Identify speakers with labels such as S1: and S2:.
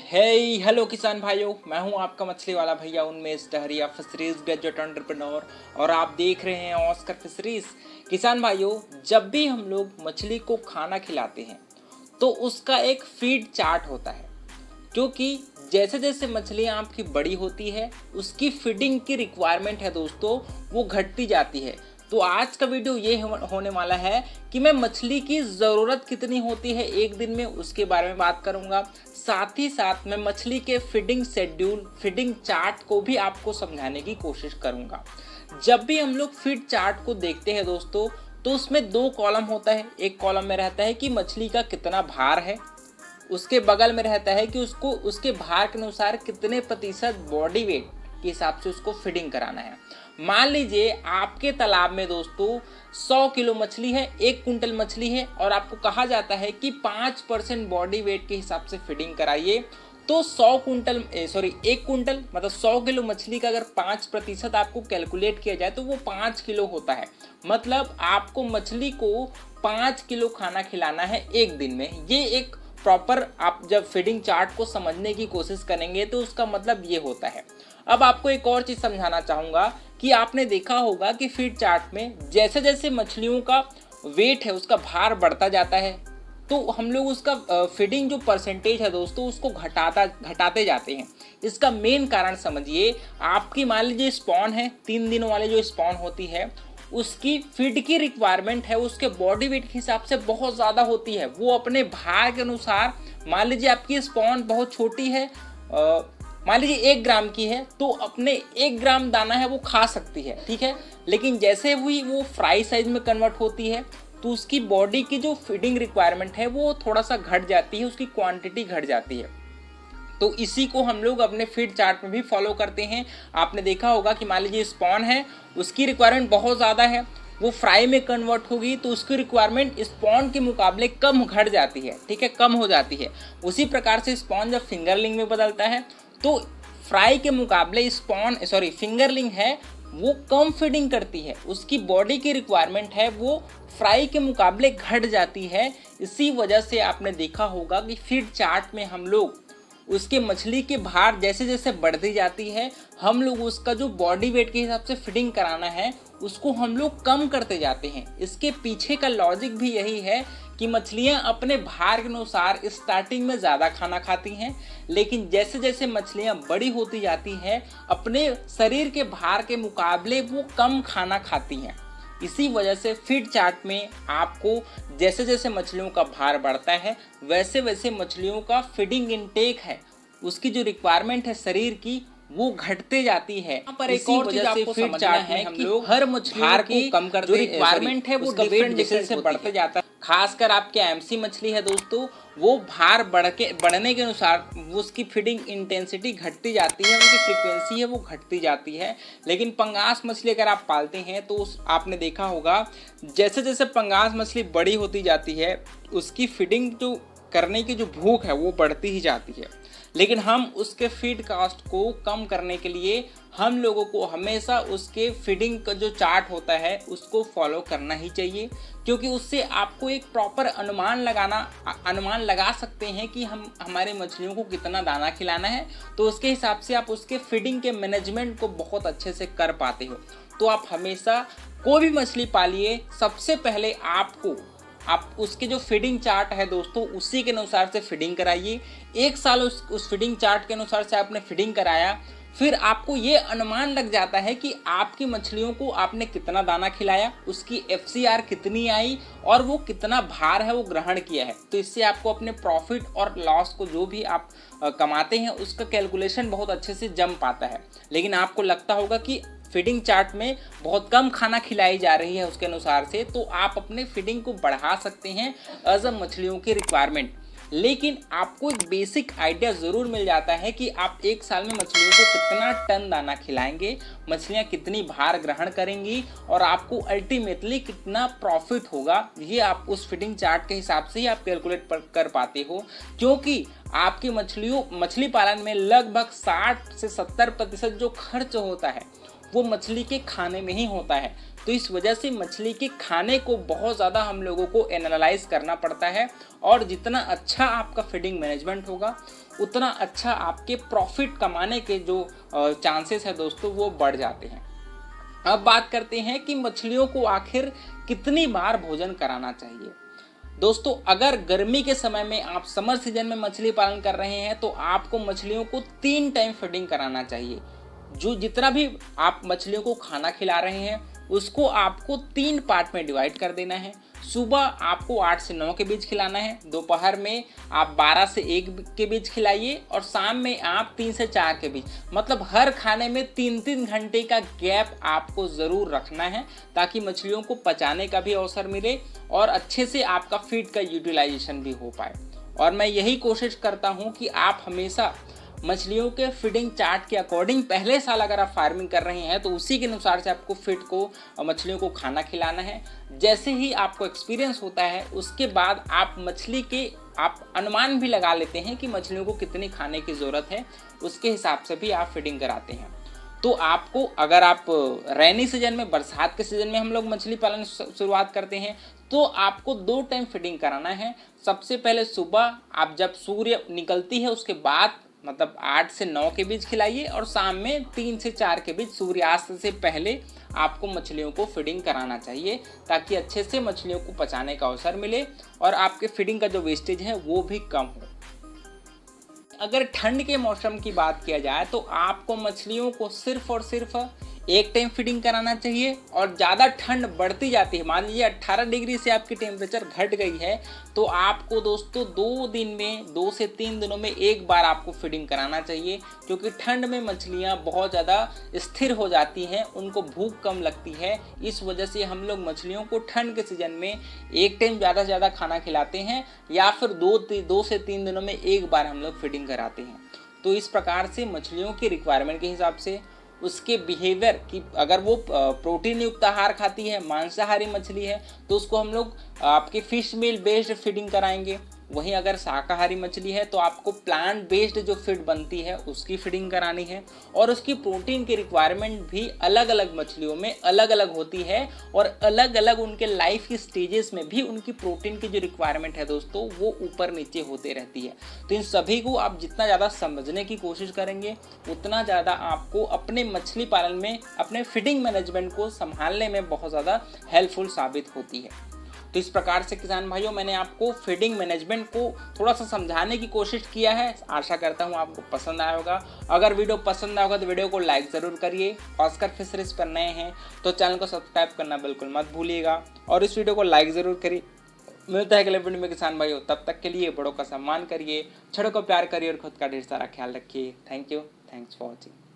S1: हे hello किसान भाइयों, मैं हूं आपका मछली वाला भैया उन्मेष डहरिया, फिशरीज ग्रेजुएट एंटरप्रेन्योर, और आप देख रहे हैं ऑस्कर फिशरीज। किसान भाइयों, जब भी हम लोग मछली को खाना खिलाते हैं तो उसका एक फीड चार्ट होता है, क्योंकि जैसे जैसे मछलियाँ आपकी बड़ी होती है उसकी फीडिंग की रिक्वायरमेंट है दोस्तों, वो घटती जाती है। तो आज का वीडियो ये होने वाला है कि मैं मछली की ज़रूरत कितनी होती है एक दिन में, उसके बारे में बात करूंगा। साथ ही साथ मैं मछली के फीडिंग शेड्यूल, फीडिंग चार्ट को भी आपको समझाने की कोशिश करूंगा। जब भी हम लोग फीड चार्ट को देखते हैं दोस्तों, तो उसमें दो कॉलम होता है। एक कॉलम में रहता है कि मछली का कितना भार है, उसके बगल में रहता है कि उसको उसके भार के अनुसार कितने प्रतिशत बॉडी वेट के हिसाब से उसको फीडिंग कराना है। मान लीजिए आपके तालाब में दोस्तों 100 किलो मछली है, 1 कुंटल मछली है, और आपको कहा जाता है कि 5% बॉडी वेट के हिसाब से फीडिंग कराइए। तो 1 कुंटल मतलब 100 किलो मछली का अगर 5% आपको कैलकुलेट किया जाए तो वो 5 किलो होता है। मतलब आपको मछली को 5 किलो खाना खिलाना है एक दिन में। ये एक प्रॉपर, आप जब फीडिंग चार्ट को समझने की कोशिश करेंगे तो उसका मतलब ये होता है। अब आपको एक और चीज़ समझाना चाहूँगा कि आपने देखा होगा कि फीड चार्ट में जैसे जैसे मछलियों का वेट है, उसका भार बढ़ता जाता है, तो हम लोग उसका फीडिंग जो परसेंटेज है दोस्तों उसको घटाते जाते हैं। इसका मेन कारण समझिए, आपकी मान लीजिए स्पॉन है, 3 दिनों वाले जो स्पॉन होती है उसकी फीड की रिक्वायरमेंट है उसके बॉडी वेट के हिसाब से बहुत ज़्यादा होती है। वो अपने भार के अनुसार, मान लीजिए आपकी स्पॉन बहुत छोटी है, मान लीजिए 1 ग्राम की है, तो अपने 1 ग्राम दाना है वो खा सकती है, ठीक है। लेकिन जैसे भी वो फ्राई साइज में कन्वर्ट होती है तो उसकी बॉडी की जो फीडिंग रिक्वायरमेंट है वो थोड़ा सा घट जाती है, उसकी क्वांटिटी घट जाती है। तो इसी को हम लोग अपने फीड चार्ट में भी फॉलो करते हैं। आपने देखा होगा कि मान लीजिए स्पॉन है, उसकी रिक्वायरमेंट बहुत ज़्यादा है, वो फ्राई में कन्वर्ट होगी तो उसकी रिक्वायरमेंट स्पॉन के मुकाबले कम घट जाती है, ठीक है, कम हो जाती है। उसी प्रकार से स्पॉन जब फिंगरलिंग में बदलता है तो फ्राई के मुकाबले फिंगरलिंग है वो कम फीडिंग करती है, उसकी बॉडी की रिक्वायरमेंट है वो फ्राई के मुकाबले घट जाती है। इसी वजह से आपने देखा होगा कि फीड चार्ट में हम लोग उसके मछली के भार जैसे जैसे बढ़ती जाती है, हम लोग उसका जो बॉडी वेट के हिसाब से फीडिंग कराना है उसको हम लोग कम करते जाते हैं। इसके पीछे का लॉजिक भी यही है कि मछलियां अपने भार के अनुसार स्टार्टिंग में ज़्यादा खाना खाती हैं, लेकिन जैसे जैसे मछलियां बड़ी होती जाती हैं अपने शरीर के भार के मुकाबले वो कम खाना खाती हैं। इसी वजह से फीड चार्ट में आपको जैसे जैसे मछलियों का भार बढ़ता है वैसे वैसे मछलियों का फीडिंग इनटेक है, उसकी जो रिक्वायरमेंट है शरीर की, वो घटते जाती है। यहाँ पर एक और वजह से फीड चार्ट में हम लोग हर मछलियों की कम करते, जो रिक्वायरमेंट है वो डिफरेंट जैसे से बढ़ते जाता है। खासकर आपके एमसी मछली है दोस्तों, वो भार बढ़ने के अनुसार उसकी फीडिंग इंटेंसिटी घटती जाती है, उनकी फ्रीक्वेंसी है वो घटती जाती है। लेकिन पंगास मछली अगर आप पालते हैं तो आपने देखा होगा जैसे जैसे पंगास मछली बड़ी होती जाती है उसकी फीडिंग जो करने की जो भूख है वो बढ़ती ही जाती है। लेकिन हम उसके फीड कास्ट को कम करने के लिए हम लोगों को हमेशा उसके फीडिंग का जो चार्ट होता है उसको फॉलो करना ही चाहिए, क्योंकि उससे आपको एक प्रॉपर अनुमान लगा सकते हैं कि हम हमारे मछलियों को कितना दाना खिलाना है। तो उसके हिसाब से आप उसके फीडिंग के मैनेजमेंट को बहुत अच्छे से कर पाते हो। तो आप हमेशा कोई भी मछली पालिए, सबसे पहले आप उसके जो फीडिंग चार्ट है दोस्तों उसी के अनुसार से फीडिंग कराइए। 1 साल उस फीडिंग चार्ट के अनुसार से आपने फीडिंग कराया, फिर आपको ये अनुमान लग जाता है कि आपकी मछलियों को आपने कितना दाना खिलाया, उसकी FCR कितनी आई और वो कितना भार है वो ग्रहण किया है। तो इससे आपको अपने प्रॉफिट और लॉस को जो भी आप कमाते हैं उसका कैलकुलेशन बहुत अच्छे से जम पाता है। लेकिन आपको लगता होगा कि फीडिंग चार्ट में बहुत कम खाना खिलाई जा रही है उसके अनुसार से, तो आप अपने फीडिंग को बढ़ा सकते हैं एज अ मछलियों की रिक्वायरमेंट। लेकिन आपको एक बेसिक आइडिया ज़रूर मिल जाता है कि आप 1 साल में मछलियों को कितना टन दाना खिलाएंगे, मछलियाँ कितनी भार ग्रहण करेंगी और आपको अल्टीमेटली कितना प्रॉफिट होगा। ये आप उस फीडिंग चार्ट के हिसाब से ही आप कैलकुलेट कर पाते हो, क्योंकि आपकी मछली पालन में लगभग 60 से 70% जो खर्च होता है वो मछली के खाने में ही होता है। तो इस वजह से मछली के खाने को बहुत ज़्यादा हम लोगों को एनालाइज करना पड़ता है, और जितना अच्छा आपका फीडिंग मैनेजमेंट होगा उतना अच्छा आपके प्रॉफिट कमाने के जो चांसेस है दोस्तों वो बढ़ जाते हैं। अब बात करते हैं कि मछलियों को आखिर कितनी बार भोजन कराना चाहिए। दोस्तों, अगर गर्मी के समय में आप समर सीजन में मछली पालन कर रहे हैं तो आपको मछलियों को 3 टाइम फीडिंग कराना चाहिए। जो जितना भी आप मछलियों को खाना खिला रहे हैं उसको आपको 3 पार्ट में डिवाइड कर देना है। सुबह आपको 8 से 9 के बीच खिलाना है, दोपहर में आप 12 से 1 के बीच खिलाइए, और शाम में आप 3 से 4 के बीच। मतलब हर खाने में 3-3 घंटे का गैप आपको ज़रूर रखना है, ताकि मछलियों को पचाने का भी अवसर मिले और अच्छे से आपका फीड का यूटिलाइजेशन भी हो पाए। और मैं यही कोशिश करता हूँ कि आप हमेशा मछलियों के फीडिंग चार्ट के अकॉर्डिंग, पहले साल अगर आप फार्मिंग कर रहे हैं तो उसी के अनुसार से आपको फीड को मछलियों को खाना खिलाना है। जैसे ही आपको एक्सपीरियंस होता है उसके बाद आप मछली के आप अनुमान भी लगा लेते हैं कि मछलियों को कितनी खाने की ज़रूरत है, उसके हिसाब से भी आप फीडिंग कराते हैं। तो आपको, अगर आप रेनी सीजन में, बरसात के सीजन में हम लोग मछली पालन शुरुआत करते हैं तो आपको 2 टाइम फीडिंग कराना है। सबसे पहले सुबह आप जब सूर्य निकलती है उसके बाद, मतलब 8 से 9 के बीच खिलाइए, और शाम में 3 से 4 के बीच सूर्यास्त से पहले आपको मछलियों को फीडिंग कराना चाहिए, ताकि अच्छे से मछलियों को पचाने का अवसर मिले और आपके फीडिंग का जो वेस्टेज है वो भी कम हो। अगर ठंड के मौसम की बात किया जाए तो आपको मछलियों को सिर्फ और सिर्फ 1 टाइम फीडिंग कराना चाहिए। और ज़्यादा ठंड बढ़ती जाती है, मान लीजिए 18 डिग्री से आपकी टेम्परेचर घट गई है, तो आपको दोस्तों 2 दिन में, 2 से 3 दिनों में 1 बार आपको फीडिंग कराना चाहिए, क्योंकि ठंड में मछलियाँ बहुत ज़्यादा स्थिर हो जाती हैं, उनको भूख कम लगती है। इस वजह से हम लोग मछलियों को ठंड के सीजन में 1 टाइम ज़्यादा से ज़्यादा खाना खिलाते हैं, या फिर 2 से 3 दिनों में 1 बार हम लोग फीडिंग कराते हैं। तो इस प्रकार से मछलियों की रिक्वायरमेंट के हिसाब से, उसके बिहेवियर की, अगर वो प्रोटीन युक्त आहार खाती है, मांसाहारी मछली है, तो उसको हम लोग आपके फिश मील बेस्ड फीडिंग कराएंगे। वहीं अगर शाकाहारी मछली है तो आपको प्लांट बेस्ड जो फीड बनती है उसकी फीडिंग करानी है। और उसकी प्रोटीन की रिक्वायरमेंट भी अलग अलग मछलियों में अलग अलग होती है, और अलग अलग उनके लाइफ की स्टेजेस में भी उनकी प्रोटीन की जो रिक्वायरमेंट है दोस्तों वो ऊपर नीचे होते रहती है। तो इन सभी को आप जितना ज़्यादा समझने की कोशिश करेंगे उतना ज़्यादा आपको अपने मछली पालन में, अपने फीडिंग मैनेजमेंट को संभालने में बहुत ज़्यादा हेल्पफुल साबित होती है। तो इस प्रकार से किसान भाइयों, मैंने आपको फीडिंग मैनेजमेंट को थोड़ा सा समझाने की कोशिश किया है। आशा करता हूँ आपको पसंद आया होगा। अगर वीडियो पसंद आया होगा तो वीडियो को लाइक ज़रूर करिए। ऑस्कर फिशरीज पर नए हैं तो चैनल को सब्सक्राइब करना बिल्कुल मत भूलिएगा, और इस वीडियो को लाइक ज़रूर करिए। मिलता है अगले वीडियो में किसान भाइयों, तब तक के लिए बड़ों का सम्मान करिए, छड़ों को प्यार करिए और खुद का ढेर सारा ख्याल रखिए। Thank you, thanks for watching.